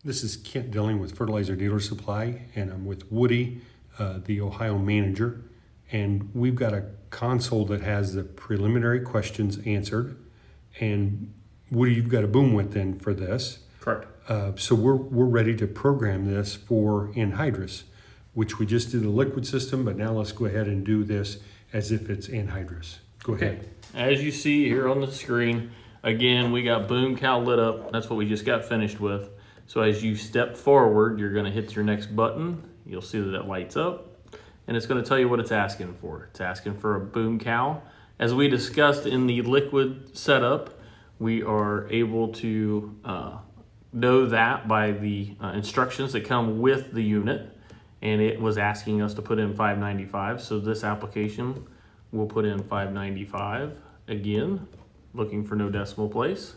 This is Kent Dilling with Fertilizer Dealer Supply, and I'm with Woody, the Ohio manager. And we've got a console that has the preliminary questions answered. And Woody, you've got a boom width in for this. Correct. So we're ready to program this for anhydrous, which we just did the liquid system, but now let's go ahead and do this as if it's anhydrous. Go ahead. As you see here on the screen, again, we got boom cow lit up. That's what we just got finished with. So as you step forward, you're gonna hit your next button. You'll see that it lights up, and it's gonna tell you what it's asking for. It's asking for a boom cow. As we discussed in the liquid setup, we are able to know that by the instructions that come with the unit, and it was asking us to put in 595. So this application will put in 595 again, looking for no decimal place,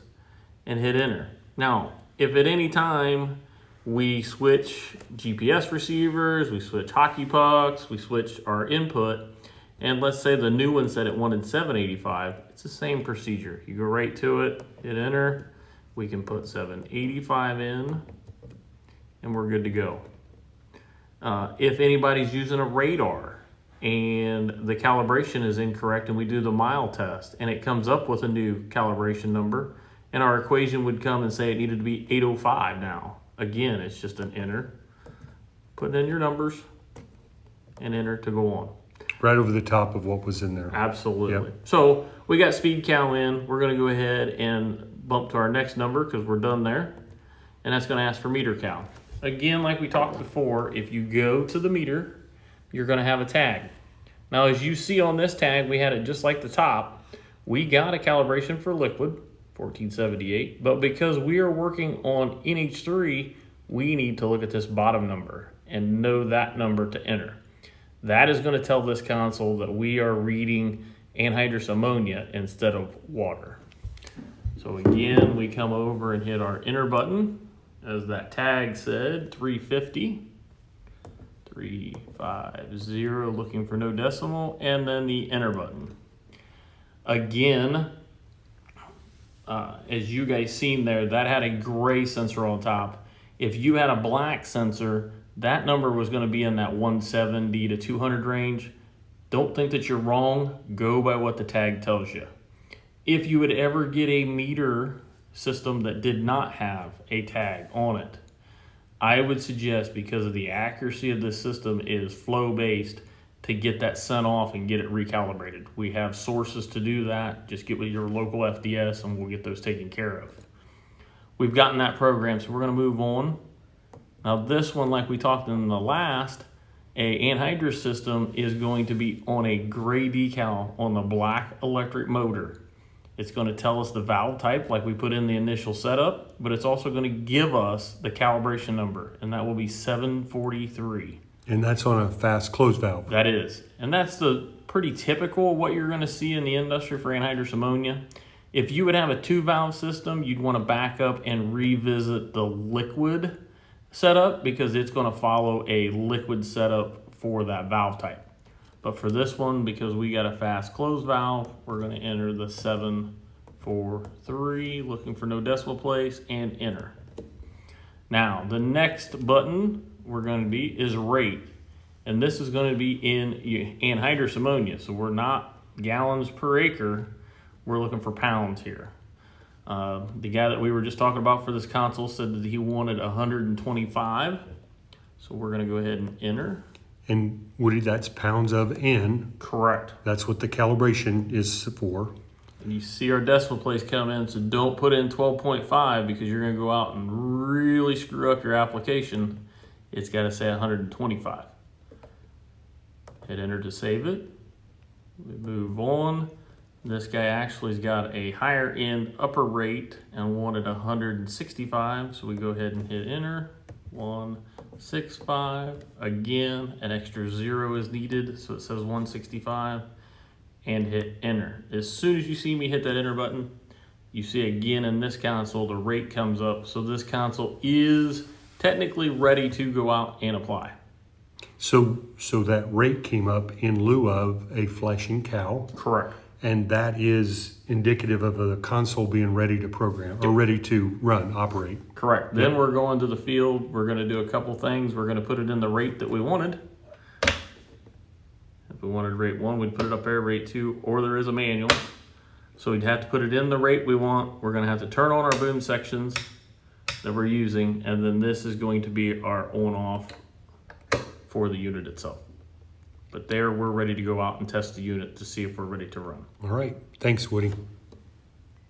and hit enter. Now, if at any time we switch GPS receivers, we switch hockey pucks, we switch our input, and let's say the new one said it wanted 785, it's the same procedure. You go right to it, hit enter, we can put 785 in, and we're good to go. If anybody's using a radar and the calibration is incorrect and we do the mile test and it comes up with a new calibration number, and our equation would come and say it needed to be 805 now. Again, it's just an enter. Put in your numbers and enter to go on. Right over the top of what was in there. Absolutely. Yep. So we got speed cow in. We're gonna go ahead and bump to our next number because we're done there. And that's gonna ask for meter cow. Again, like we talked before, if you go to the meter, you're gonna have a tag. Now, as you see on this tag, we had it just like the top. We got a calibration for liquid, 1478, but because we are working on NH3, we need to look at this bottom number and know that number to enter. That is going to tell this console that we are reading anhydrous ammonia instead of water. So again, we come over and hit our enter button. As that tag said, 350, 350, looking for no decimal, and then the enter button. Again, as you guys seen there, that had a gray sensor on top. If you had a black sensor, that number was going to be in that 170 to 200 range. Don't think that you're wrong. Go by what the tag tells you. If you would ever get a meter system that did not have a tag on it, I would suggest, because of the accuracy of this system is flow-based, to get that sent off and get it recalibrated. We have sources to do that. Just get with your local FDS and we'll get those taken care of. We've gotten that program, so we're gonna move on. Now this one, like we talked in the last, a anhydrous system is going to be on a gray decal on the black electric motor. It's gonna tell us the valve type like we put in the initial setup, but it's also gonna give us the calibration number, and that will be 743. And that's on a fast close valve. That is. And that's the pretty typical what you're gonna see in the industry for anhydrous ammonia. If you would have a 2-valve system, you'd wanna back up and revisit the liquid setup because it's gonna follow a liquid setup for that valve type. But for this one, because we got a fast close valve, we're gonna enter the 743, looking for no decimal place, and enter. Now, the next button we're going to be is rate, and this is going to be in anhydrous ammonia, so we're not gallons per acre, we're looking for pounds here. The guy that we were just talking about for this console said that he wanted 125, so we're going to go ahead and enter. And Woody, that's pounds of N. Correct. That's what the calibration is for. And you see our decimal place come in, so don't put in 12.5 because you're going to go out and really screw up your application. It's got to say 125. Hit enter to save it. We move on. This guy actually's got a higher end upper rate and wanted 165, so we go ahead and hit enter. 165. Again, an extra 0 is needed, so it says 165, and hit enter. As soon as you see me hit that enter button, you see again in this console the rate comes up, so this console is technically ready to go out and apply. So that rate came up in lieu of a flashing cow. Correct. And that is indicative of the console being ready to program or ready to run, operate. Correct. Then we're going to the field. We're going to do a couple things. We're going to put it in the rate that we wanted. If we wanted rate 1, we'd put it up there, rate 2, or there is a manual. So we'd have to put it in the rate we want. We're going to have to turn on our boom sections that we're using, and then this is going to be our on-off for the unit itself. But there, we're ready to go out and test the unit to see if we're ready to run. All right. Thanks, Woody.